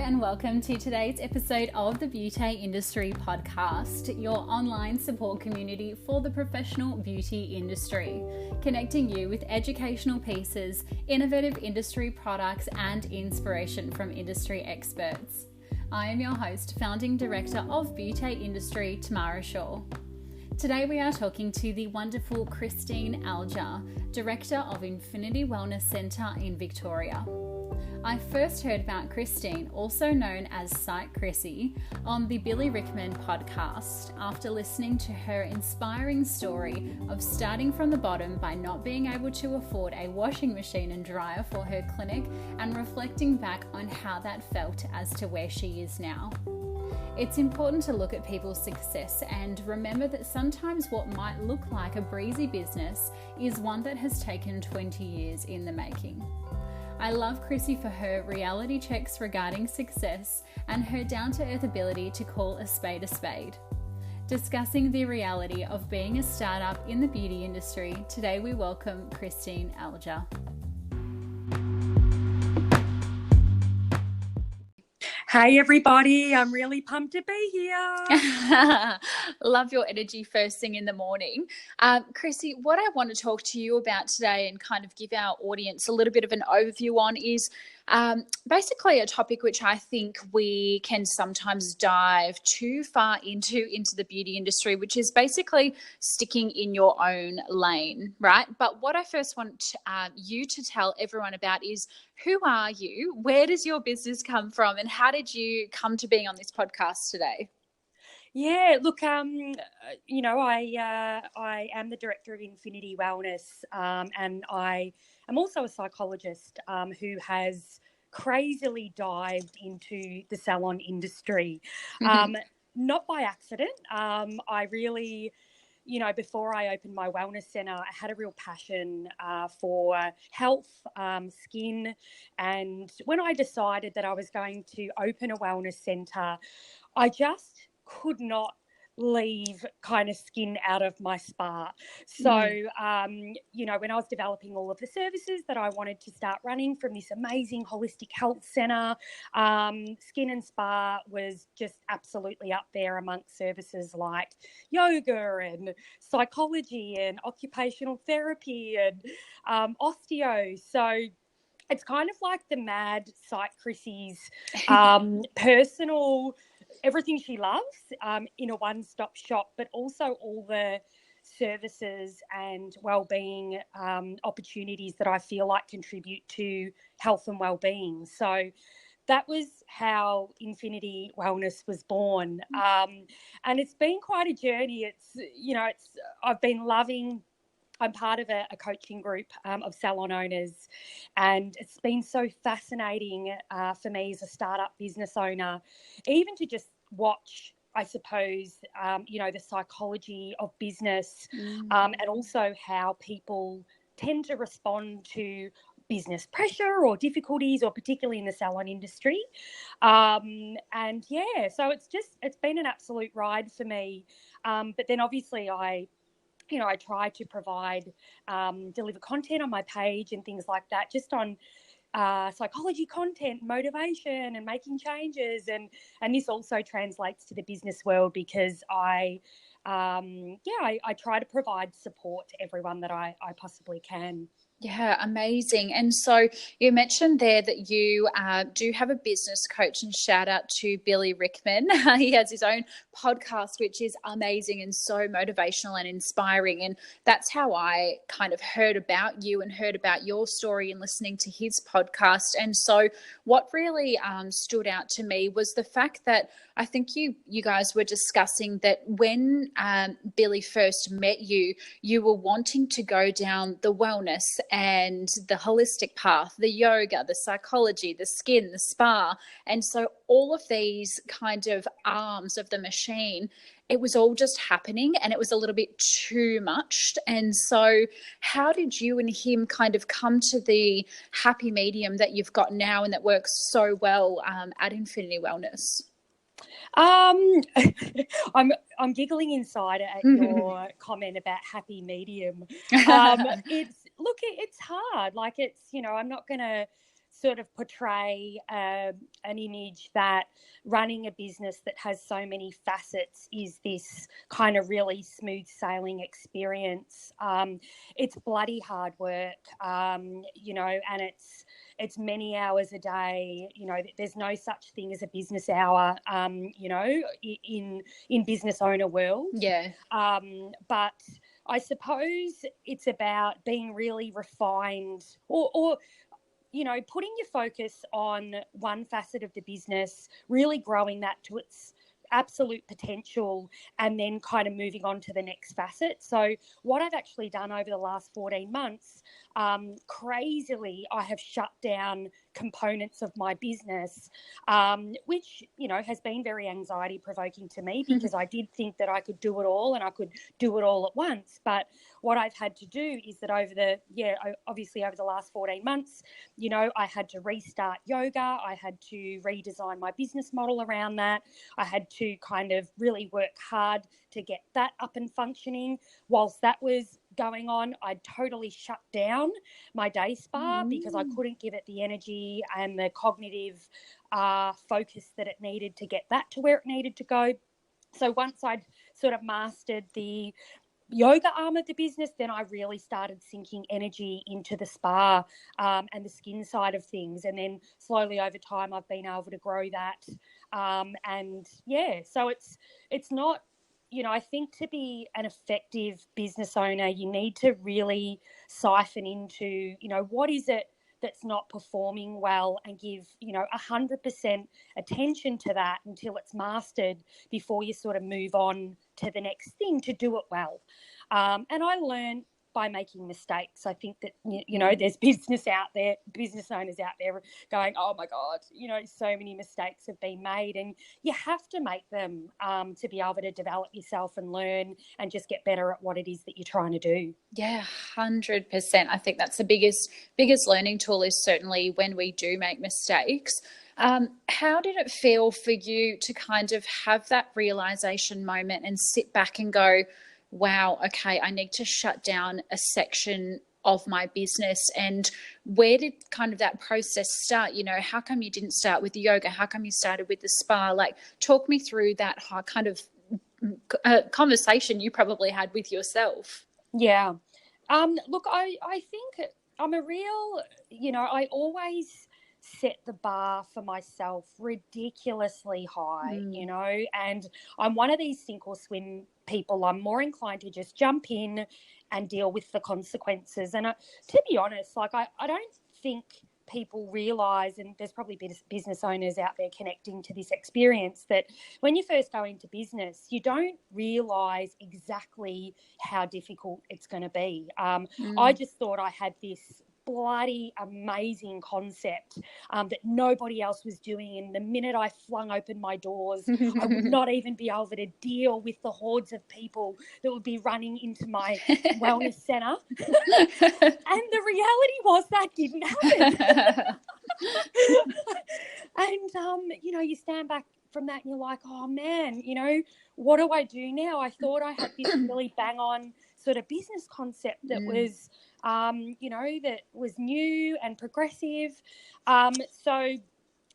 and welcome to today's episode of the Beauty Industry Podcast, your online support community for the professional beauty industry, connecting you with educational pieces, innovative industry products, and inspiration from industry experts. I am your host, founding director of Beauty Industry, Tamara Shaw. Today we are talking to the wonderful Christine Alger, Director of Infinity Wellness Centre in Victoria. I first heard about Christine, also known as Psych Chrissy, on the Billy Rickman podcast after listening to her inspiring story of starting from the bottom by not being able to afford a washing machine and dryer for her clinic and reflecting back on how that felt as to where she is now. It's important to look at people's success and remember that sometimes what might look like a breezy business is one that has taken 20 years in the making. I love Chrissy for her reality checks regarding success and her down-to-earth ability to call a spade a spade. Discussing the reality of being a startup in the beauty industry, today we welcome Christine Alger. Hey everybody, I'm really pumped to be here. Love your energy first thing in the morning. Chrissy, what I want to talk to you about today and kind of give our audience a little bit of an overview on is basically a topic which I think we can sometimes dive too far into the beauty industry, which is basically sticking in your own lane, right? But what I first want you to tell everyone about is, who are you? Where does your business come from? And how did you come to being on this podcast today? Yeah, look, I am the director of Infinity Wellness, and I am also a psychologist who has crazily dived into the salon industry, not by accident. I really, before I opened my wellness centre, I had a real passion for health, skin. And when I decided that I was going to open a wellness centre, I just could not leave kind of skin out of my spa. So, when I was developing all of the services that I wanted to start running from this amazing holistic health centre, skin and spa was just absolutely up there amongst services like yoga and psychology and occupational therapy and osteo. So it's kind of like the mad Psych Chrissy's personal everything she loves in a one-stop shop, but also all the services and well-being opportunities that I feel like contribute to health and well-being. So that was how Infinity Wellness was born. And it's been quite a journey. I've been loving. I'm part of a coaching group of salon owners, and it's been so fascinating for me as a startup business owner, even to just watch, I suppose, the psychology of business and also how people tend to respond to business pressure or difficulties, or particularly in the salon industry. So it's been an absolute ride for me. But then obviously I try to provide, deliver content on my page and things like that, just on psychology content, motivation and making changes. And this also translates to the business world because I try to provide support to everyone that I possibly can. Yeah, amazing. And so you mentioned there that you do have a business coach, and shout out to Billy Rickman. He has his own podcast, which is amazing and so motivational and inspiring. And that's how I kind of heard about you and heard about your story and listening to his podcast. And so what really stood out to me was the fact that I think you guys were discussing that when Billy first met you, you were wanting to go down the wellness and the holistic path, the yoga, the psychology, the skin, the spa. And so all of these kind of arms of the machine, it was all just happening and it was a little bit too much. And so how did you and him kind of come to the happy medium that you've got now and that works so well at Infinity Wellness? I'm giggling inside at your comment about happy medium. It's hard. Like I'm not going to sort of portray an image that running a business that has so many facets is this kind of really smooth sailing experience. It's bloody hard work, you know, and it's many hours a day. You know, there's no such thing as a business hour, you know, in business owner world. Yeah. But I suppose it's about being really refined or you know, putting your focus on one facet of the business, really growing that to its absolute potential, and then kind of moving on to the next facet. So what I've actually done over the last 14 months, crazily, I have shut down components of my business, which, you know, has been very anxiety provoking to me, because I did think that I could do it all and I could do it all at once. But what I've had to do is that obviously over the last 14 months, you know, I had to restart yoga. I had to redesign my business model around that. I had to kind of really work hard to get that up and functioning. Whilst that was going on, I totally shut down my day spa because I couldn't give it the energy and the cognitive focus that it needed to get that to where it needed to go. So once I'd sort of mastered the yoga arm of the business, then I really started sinking energy into the spa and the skin side of things. And then slowly over time, I've been able to grow that. And yeah, so it's not, you know, I think to be an effective business owner, you need to really siphon into, you know, what is it that's not performing well, and give, you know, 100% attention to that until it's mastered before you sort of move on to the next thing to do it well. And I learned by making mistakes. I think that, you know, there's business owners out there going, oh my God, you know, so many mistakes have been made, and you have to make them to be able to develop yourself and learn and just get better at what it is that you're trying to do. Yeah, 100%. I think that's the biggest learning tool, is certainly when we do make mistakes. How did it feel for you to kind of have that realization moment and sit back and go, wow, okay, I need to shut down a section of my business? And where did kind of that process start? You know, how come you didn't start with the yoga? How come you started with the spa? Like, talk me through that kind of conversation you probably had with yourself. Yeah. Look, I think I'm a real, you know, I always set the bar for myself ridiculously high, you know, and I'm one of these sink or swim people. I'm more inclined to just jump in and deal with the consequences. And to be honest, like I don't think people realise, and there's probably business owners out there connecting to this experience, that when you first go into business, you don't realise exactly how difficult it's going to be. I just thought I had this bloody amazing concept that nobody else was doing, and the minute I flung open my doors, I would not even be able to deal with the hordes of people that would be running into my wellness centre. And the reality was that didn't happen. And you know, you stand back from that and you're like, oh man, you know, what do I do now? I thought I had this really bang on sort of business concept that was you know, that was new and progressive. So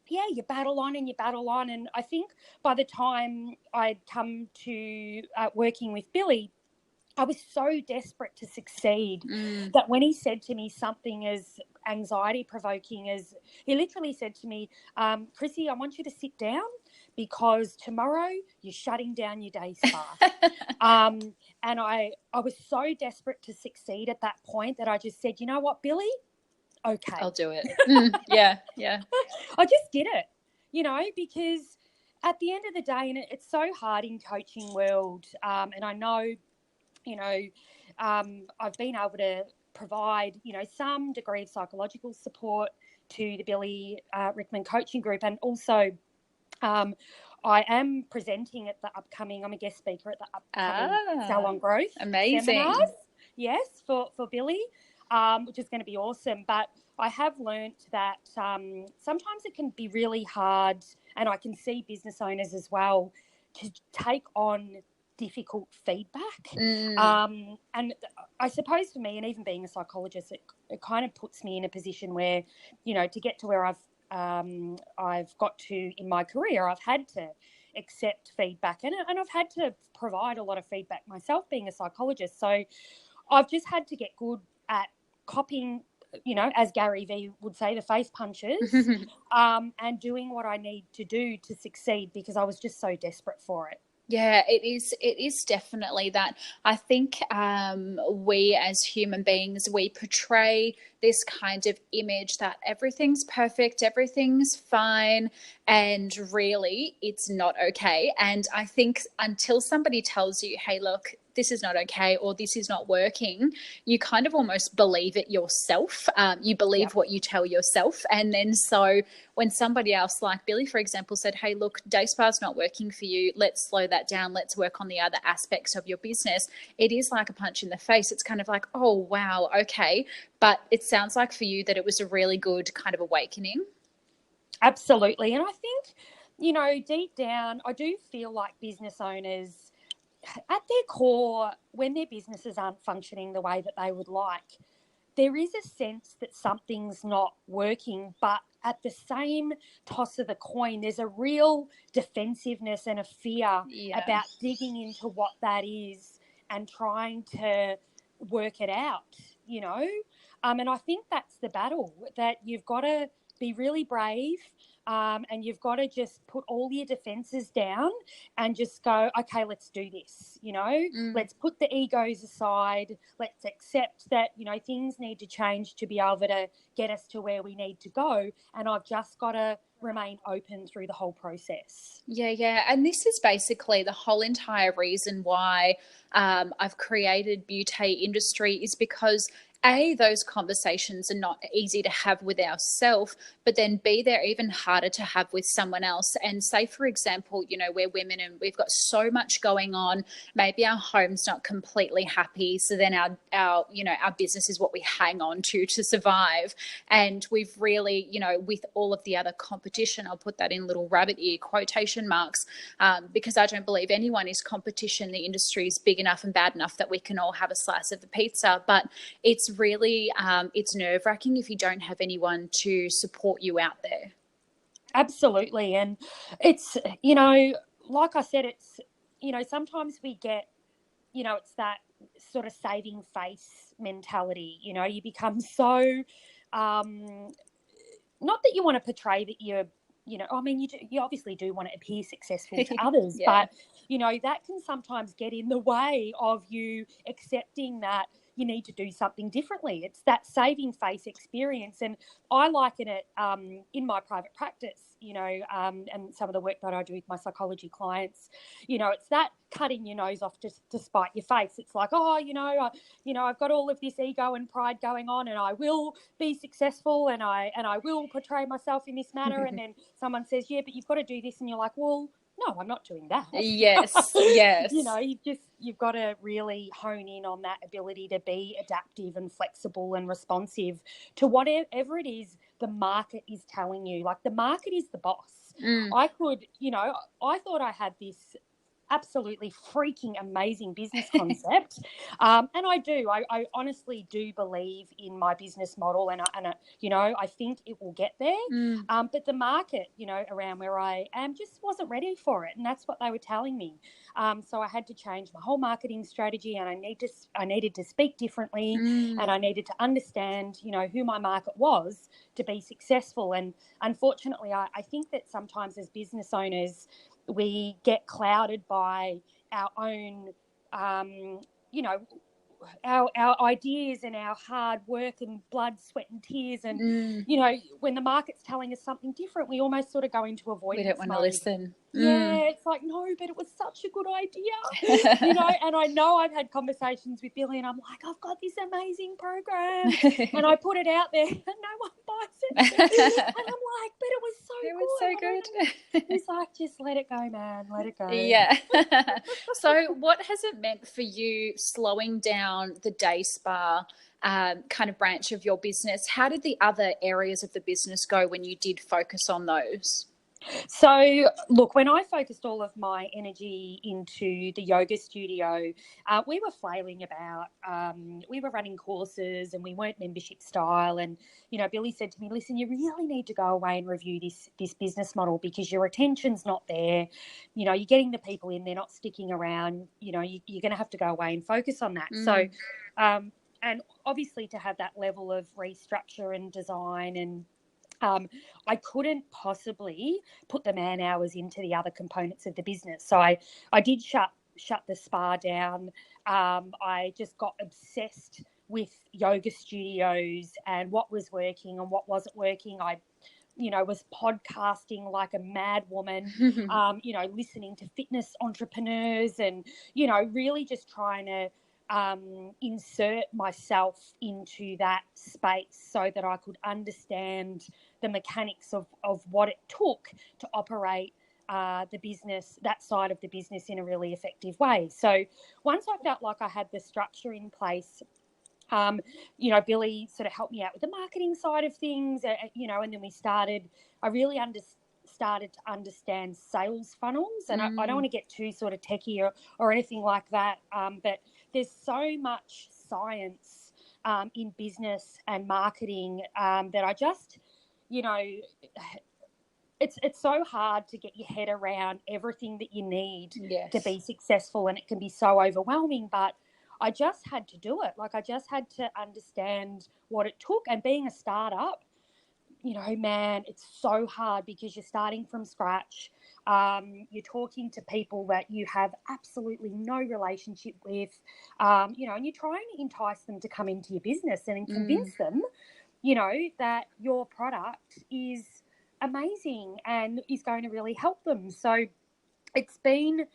yeah, you battle on and you battle on. And I think by the time I'd come to working with Billy, I was so desperate to succeed that when he said to me something as anxiety provoking as, he literally said to me, Chrissy, I want you to sit down because tomorrow you're shutting down your day spa. And I was so desperate to succeed at that point that I just said, you know what, Billy? Okay. I'll do it. Yeah. I just did it, you know, because at the end of the day, and it's so hard in coaching world, and I know, you know, I've been able to provide, you know, some degree of psychological support to the Billy Rickman coaching group. And also I am presenting at the upcoming, I'm a guest speaker at the upcoming Salon Growth amazing seminars. Yes, for Billy, which is going to be awesome. But I have learnt that sometimes it can be really hard, and I can see business owners as well, to take on difficult feedback. Mm. And I suppose for me, and even being a psychologist, it kind of puts me in a position where, you know, to get to where I've got to in my career, I've had to accept feedback, and I've had to provide a lot of feedback myself being a psychologist. So I've just had to get good at copying, you know, as Gary Vee would say, the face punches, and doing what I need to do to succeed, because I was just so desperate for it. Yeah, it is. It is definitely that. I think we as human beings, we portray this kind of image that everything's perfect, everything's fine, and really it's not okay. And I think until somebody tells you, hey, look, this is not okay, or this is not working, you kind of almost believe it yourself. You believe what you tell yourself. And then so when somebody else like Billy, for example, said, hey, look, day spa's not working for you, let's slow that down, let's work on the other aspects of your business, it is like a punch in the face. It's kind of like, oh, wow, okay. But it sounds like for you that it was a really good kind of awakening. Absolutely. And I think, you know, deep down, I do feel like business owners, at their core, when their businesses aren't functioning the way that they would like, there is a sense that something's not working, but at the same toss of the coin, there's a real defensiveness and a fear about digging into what that is and trying to work it out, you know. And I think that's the battle, that you've got to be really brave, and you've got to just put all your defenses down and just go, okay, let's do this, you know. Let's put the egos aside. Let's accept that, you know, things need to change to be able to get us to where we need to go. And I've just got to remain open through the whole process. Yeah. And this is basically the whole entire reason why I've created Beauty Industry, is because A, those conversations are not easy to have with ourselves, but then B, they're even harder to have with someone else. And say, for example, you know, we're women and we've got so much going on. Maybe our home's not completely happy. So then our you know, our business is what we hang on to survive. And we've really, you know, with all of the other competition, I'll put that in little rabbit ear quotation marks, because I don't believe anyone is competition. The industry is big enough and bad enough that we can all have a slice of the pizza, but it's really, it's nerve-wracking if you don't have anyone to support you out there. Absolutely. And it's, you know, like I said, it's, you know, sometimes we get, you know, it's that sort of saving face mentality. You know, you become so, not that you want to portray that you're, you know, I mean, you obviously do want to appear successful to others, but, you know, that can sometimes get in the way of you accepting that you need to do something differently. It's that saving face experience. And I liken it in my private practice, you know, and some of the work that I do with my psychology clients, you know, it's that cutting your nose off just to spite your face. It's like, oh, you know, I've got all of this ego and pride going on, and I will be successful, and I will portray myself in this manner. And then someone says, yeah, but you've got to do this. And you're like, well, no, I'm not doing that. Yes. You know, you've got to really hone in on that ability to be adaptive and flexible and responsive to whatever it is the market is telling you. Like, the market is the boss. I thought I had this absolutely freaking amazing business concept, and I do. I honestly do believe in my business model, and you know, I think it will get there. But the market, you know, around where I am just wasn't ready for it, and that's what they were telling me. So I had to change my whole marketing strategy, and I needed to speak differently, and I needed to understand, you know, who my market was to be successful. And unfortunately, I think that sometimes as business owners, we get clouded by our own, you know, our ideas and our hard work and blood, sweat and tears. And, you know, when the market's telling us something different, we almost sort of go into avoidance. We don't want to listen. Yeah, it's like, no, but it was such a good idea, you know. And I know I've had conversations with Billy, and I'm like, I've got this amazing program, and I put it out there, and no one buys it. And I'm like, but it was so good. He's like, just let it go, man, let it go. Yeah. So what has it meant for you slowing down the day spa kind of branch of your business? How did the other areas of the business go when you did focus on those? So, look, when I focused all of my energy into the yoga studio, we were flailing about. We were running courses and we weren't membership style. And, Billy said to me, listen, you really need to go away and review this business model because your attention's not there. You're getting the people in, they're not sticking around. You're going to have to go away and focus on that. So, and obviously to have that level of restructure and design and I couldn't possibly put the man hours into the other components of the business. So I did shut the spa down. I just got obsessed with yoga studios and what was working and what wasn't working. I was podcasting like a mad woman, listening to fitness entrepreneurs and, really just trying to insert myself into that space so that I could understand the mechanics of what it took to operate the business, that side of the business in a really effective way. So once I felt like I had the structure in place, Billy sort of helped me out with the marketing side of things, and then I really started to understand sales funnels. And I don't want to get too sort of techie or anything like that, but there's so much science in business and marketing that I just, it's so hard to get your head around everything that you need to be successful, and it can be so overwhelming, but I just had to do it. Like I just had to understand what it took. And being a startup, man, it's so hard because you're starting from scratch. You're talking to people that you have absolutely no relationship with, and you're trying to entice them to come into your business and convince them, that your product is amazing and is going to really help them. So it's been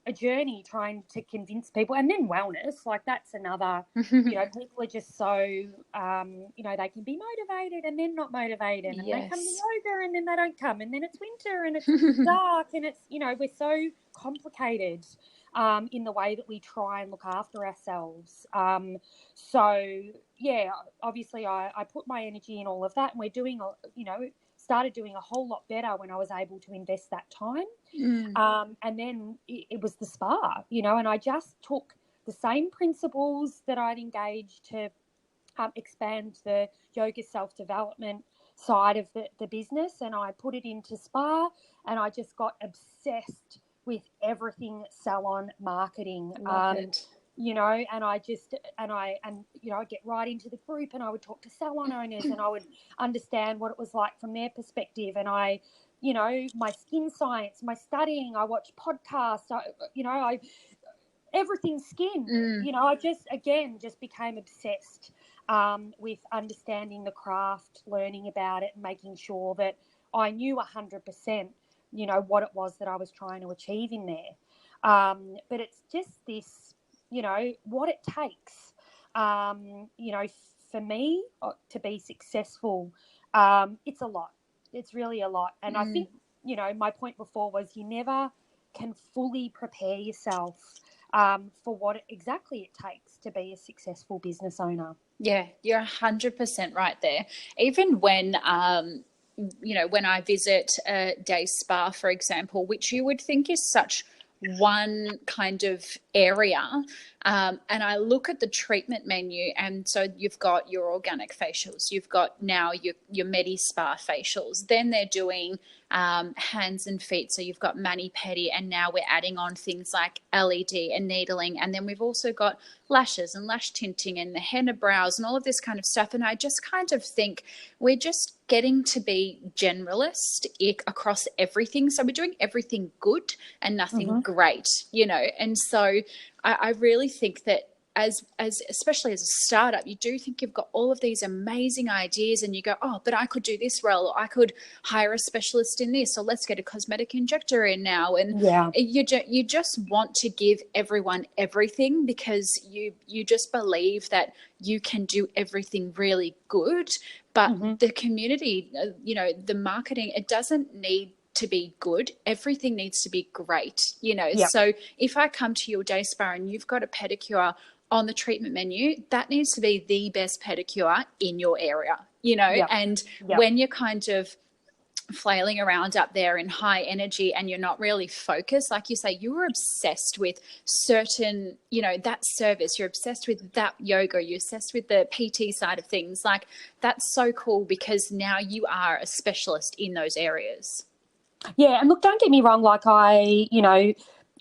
a journey trying to convince people. And then wellness, like that's another, people are just so, they can be motivated and then not motivated, and they come to yoga and then they don't come, and then it's winter and it's dark, and it's, we're so complicated in the way that we try and look after ourselves. So yeah, obviously I put my energy in all of that, and we're doing, started doing a whole lot better when I was able to invest that time. And then it was the spa, and I just took the same principles that I'd engaged to expand the yoga self-development side of the business, and I put it into spa, and I just got obsessed with everything salon marketing. And I'd get right into the group, and I would talk to salon owners, and I would understand what it was like from their perspective. And my skin science, my studying, I watch podcasts, everything skin, I just became obsessed with understanding the craft, learning about it, and making sure that I knew 100%, what it was that I was trying to achieve in there. But it's just this, what it takes, for me to be successful. It's a lot. It's really a lot. And I think, my point before was you never can fully prepare yourself for what exactly it takes to be a successful business owner. Yeah, you're 100% right there. Even when, when I visit a day spa, for example, which you would think is such one kind of area, and I look at the treatment menu, and so you've got your organic facials, you've got now your Medi Spa facials, then they're doing hands and feet, so you've got mani pedi, and now we're adding on things like LED and needling, and then we've also got lashes and lash tinting and the henna brows and all of this kind of stuff. And I just kind of think we're just getting to be generalist across everything, so we're doing everything good and nothing great, and so I really think that as especially as a startup, you do think you've got all of these amazing ideas, and you go, oh, but I could do this role, or I could hire a specialist in this, or let's get a cosmetic injector in now. And you just want to give everyone everything because you just believe that you can do everything really good. But the community, the marketing, it doesn't need to be good. Everything needs to be great, So if I come to your day spa and you've got a pedicure on the treatment menu, that needs to be the best pedicure in your area, and when you're kind of flailing around up there in high energy and you're not really focused, like you say, you were obsessed with certain, you know, that service, you're obsessed with that yoga, you're obsessed with the PT side of things. Like, that's so cool because now you are a specialist in those areas. Yeah, and look, don't get me wrong, like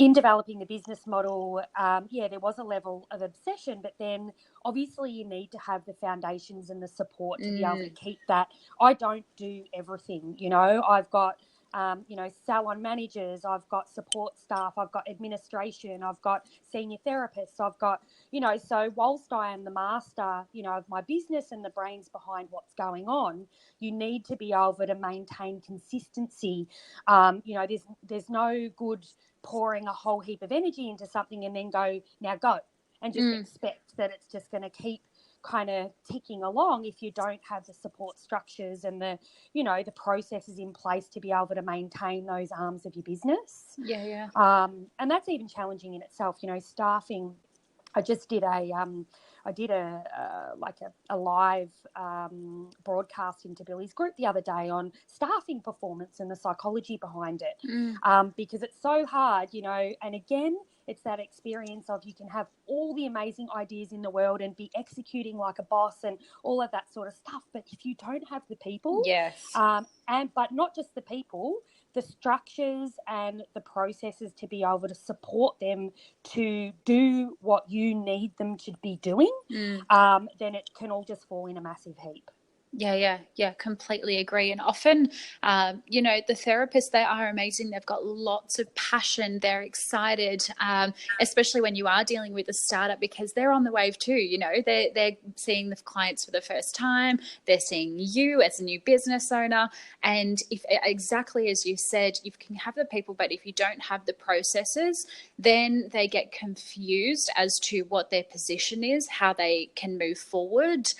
in developing the business model, there was a level of obsession, but then obviously you need to have the foundations and the support to be able to keep that. I don't do everything, I've got, salon managers, I've got support staff, I've got administration, I've got senior therapists, I've got, so whilst I am the master, of my business and the brains behind what's going on, you need to be able to maintain consistency. There's no good pouring a whole heap of energy into something and then go and just expect that it's just going to keep kind of ticking along if you don't have the support structures and the processes in place to be able to maintain those arms of your business. And that's even challenging in itself. Staffing. I just did a live broadcast into Billy's group the other day on staffing performance and the psychology behind it, because it's so hard, and again, it's that experience of you can have all the amazing ideas in the world and be executing like a boss and all of that sort of stuff, but if you don't have the people, but not just the people, the structures and the processes to be able to support them to do what you need them to be doing, then it can all just fall in a massive heap. Yeah, completely agree. And often, the therapists, they are amazing. They've got lots of passion. They're excited, especially when you are dealing with a startup, because they're on the wave too. They're seeing the clients for the first time. They're seeing you as a new business owner. And if exactly as you said, you can have the people, but if you don't have the processes, then they get confused as to what their position is, how they can move forward.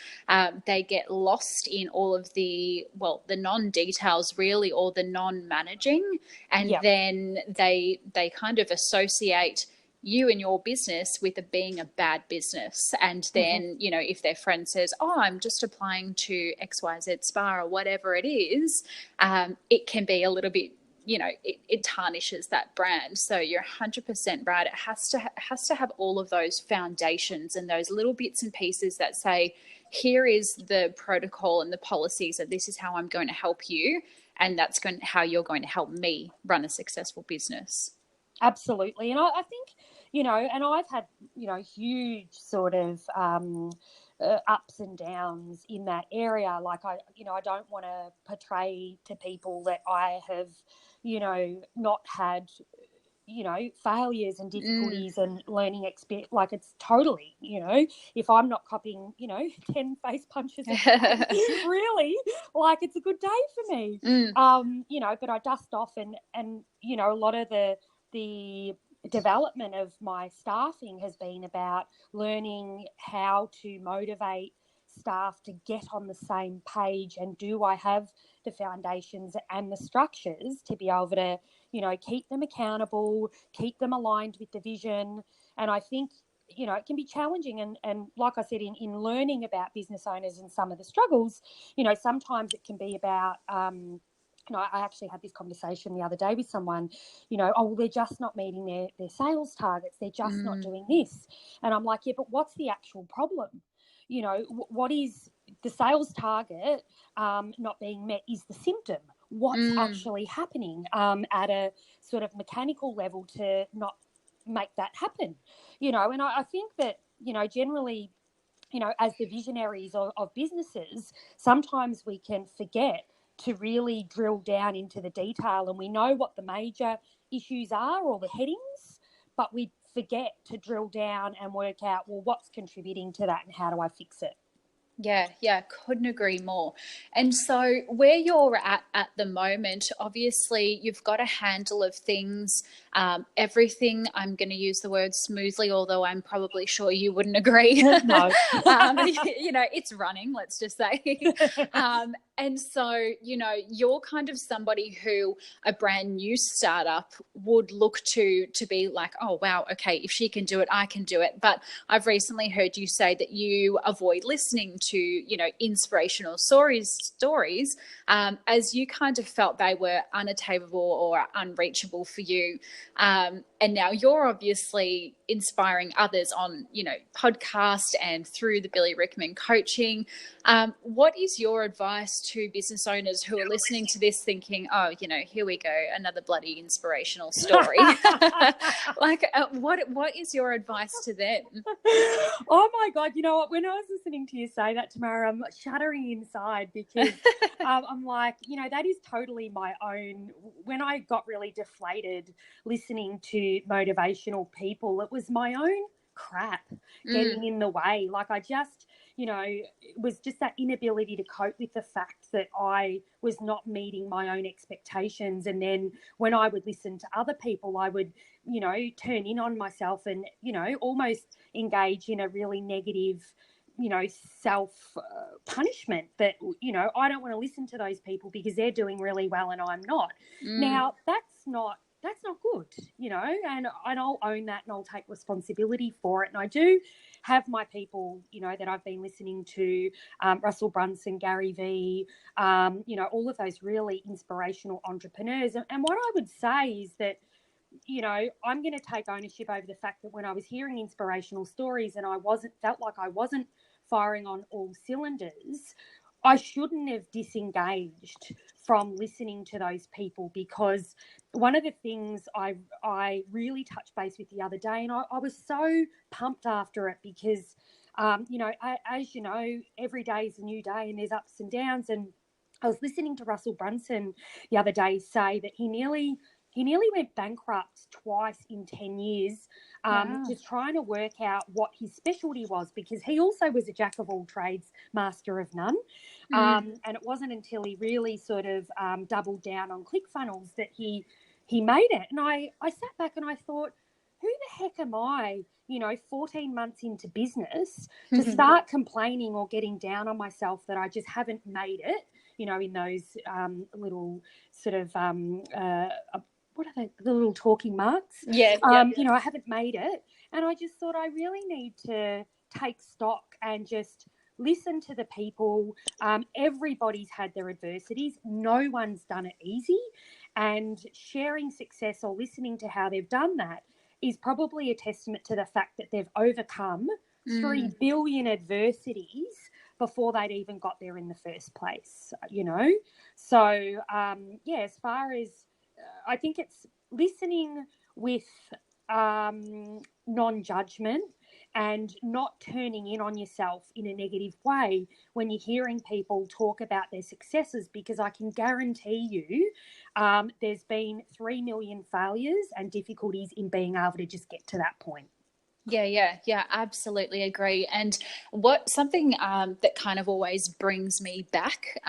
They get lost in all of the non-details really, or the non-managing, and then they kind of associate you and your business with it being a bad business. And then if their friend says, I'm just applying to XYZ Spa or whatever it is, it can be a little bit, it tarnishes that brand. So you're 100% right. It has to have all of those foundations and those little bits and pieces that say, here is the protocol and the policies, and this is how I'm going to help you, and that's how you're going to help me run a successful business. Absolutely. And I think, and I've had, huge sort of ups and downs in that area. Like I don't want to portray to people that I have, not had, failures and difficulties and learning experience. Like, it's totally, if I'm not copying, 10 face punches, really, like, it's a good day for me. But I dust off and a lot of the development of my staffing has been about learning how to motivate staff to get on the same page, and do I have the foundations and the structures to be able to keep them accountable, keep them aligned with the vision. And I think it can be challenging, and like I said, in learning about business owners and some of the struggles, sometimes it can be about I actually had this conversation the other day with someone, they're just not meeting their sales targets, they're just not doing this. And I'm like, yeah, but what's the actual problem? What is the sales target not being met is the symptom. What's actually happening at a sort of mechanical level to not make that happen? And I think that, generally, as the visionaries of businesses, sometimes we can forget to really drill down into the detail, and we know what the major issues are or the headings, but we forget to drill down and work out, well, what's contributing to that and how do I fix it? Yeah, couldn't agree more. And so where you're at the moment, obviously you've got a handle of things, everything, I'm going to use the word smoothly, although I'm probably sure you wouldn't agree. No. It's running, let's just say. And so, you're kind of somebody who a brand new startup would look to be like, oh, wow, okay, if she can do it, I can do it. But I've recently heard you say that you avoid listening to, you know, inspirational stories, as you kind of felt they were unattainable or unreachable for you. And now you're obviously inspiring others on, you know, podcast and through the Billy Rickman coaching. What is your advice to business owners who are listening to this thinking, oh, you know, here we go, another bloody inspirational story? Like, what is your advice to them? Oh my God, you know what? When I was listening to you say that, Tamara, I'm shuddering inside because I'm like, you know, that is totally my own. When I got really deflated listening to motivational people, it was my own crap getting in the way. Like I just, you know, it was just that inability to cope with the fact that I was not meeting my own expectations. And then when I would listen to other people, I would, you know, turn in on myself and, you know, almost engage in a really negative, you know, self punishment that, you know, I don't want to listen to those people because they're doing really well and I'm not. Now, that's not good, you know, and I'll own that and I'll take responsibility for it. And I do have my people, you know, that I've been listening to, Russell Brunson, Gary Vee, you know, all of those really inspirational entrepreneurs. And what I would say is that, you know, I'm going to take ownership over the fact that when I was hearing inspirational stories and felt like I wasn't firing on all cylinders, I shouldn't have disengaged from listening to those people, because one of the things I really touched base with the other day, and I was so pumped after it because, you know, as you know, every day is a new day and there's ups and downs. And I was listening to Russell Brunson the other day say that he nearly went bankrupt twice in 10 years, just trying to work out what his specialty was, because he also was a jack of all trades, master of none. And it wasn't until he really sort of doubled down on ClickFunnels that he made it. And I sat back and I thought, who the heck am I, you know, 14 months into business to start complaining or getting down on myself that I just haven't made it, you know, in those little sort of what are they, the little talking marks? Yeah. You know, I haven't made it. And I just thought I really need to take stock and just listen to the people. Everybody's had their adversities. No one's done it easy. And sharing success or listening to how they've done that is probably a testament to the fact that they've overcome 3 billion adversities before they'd even got there in the first place, you know. So, yeah, as far as I think it's listening with non-judgment and not turning in on yourself in a negative way when you're hearing people talk about their successes, because I can guarantee you there's been 3 million failures and difficulties in being able to just get to that point. Yeah, absolutely agree. And something that kind of always brings me back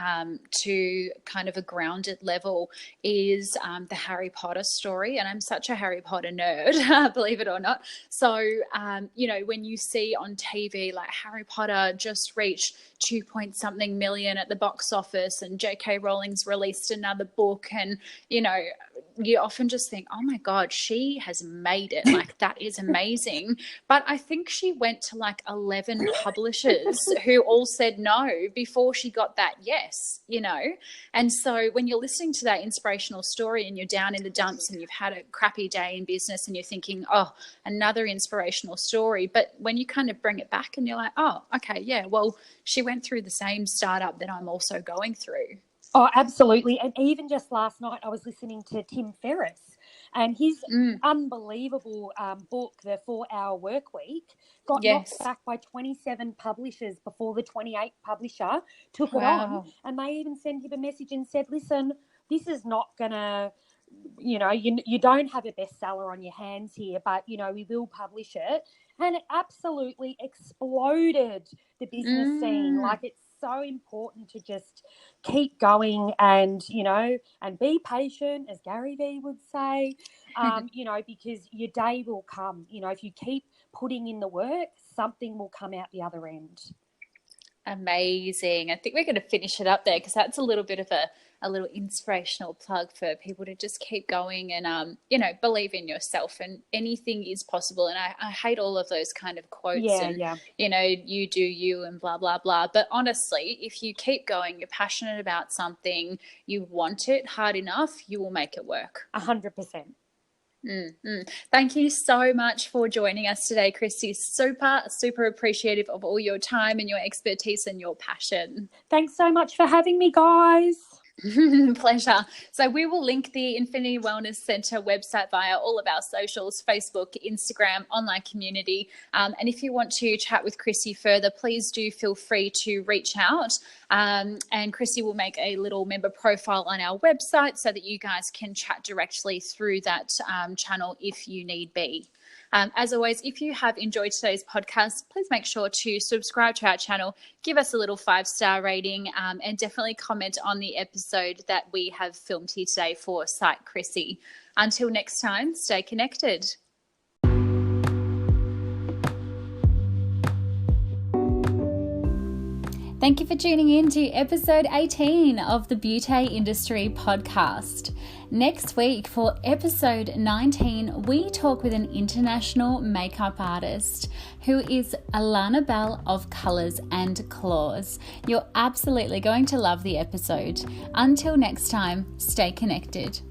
to kind of a grounded level is the Harry Potter story. And I'm such a Harry Potter nerd, believe it or not. So, you know, when you see on TV, like Harry Potter just reached 2-point-something million at the box office and J.K. Rowling's released another book, and, you know, you often just think, oh my God, she has made it. Like, that is amazing. But I think she went to like 11 publishers who all said no before she got that yes, you know. And so when you're listening to that inspirational story and you're down in the dumps and you've had a crappy day in business and you're thinking, oh, another inspirational story. But when you kind of bring it back and you're like, oh, okay, yeah, well, she went through the same startup that I'm also going through. Oh, absolutely. And even just last night, I was listening to Tim Ferriss, and his unbelievable book, The 4-Hour Workweek, got knocked back by 27 publishers before the 28th publisher took it on. And they even sent him a message and said, listen, this is not going to, you know, you don't have a bestseller on your hands here, but, you know, we will publish it. And it absolutely exploded the business scene. Like, it's so important to just keep going and, you know, and be patient, as Gary Vee would say, you know, because your day will come. You know, if you keep putting in the work, something will come out the other end. Amazing. I think we're going to finish it up there because that's a little bit of a little inspirational plug for people to just keep going and, believe in yourself, and anything is possible. And I hate all of those kind of quotes you do you and blah, blah, blah. But honestly, if you keep going, you're passionate about something, you want it hard enough, you will make it work. 100%. Thank you so much for joining us today, Chrissy. Super, super appreciative of all your time and your expertise and your passion. Thanks so much for having me, guys. Pleasure. So we will link the Infinity Wellness Centre website via all of our socials, Facebook, Instagram, online community. And if you want to chat with Chrissy further, please do feel free to reach out. And Chrissy will make a little member profile on our website so that you guys can chat directly through that channel if you need be. As always, if you have enjoyed today's podcast, please make sure to subscribe to our channel, give us a little 5-star rating, and definitely comment on the episode that we have filmed here today for Psych Chrissy. Until next time, stay connected. Thank you for tuning in to episode 18 of the Beauty Industry podcast. Next week for episode 19, we talk with an international makeup artist who is Alana Bell of Colours and Claws. You're absolutely going to love the episode. Until next time, stay connected.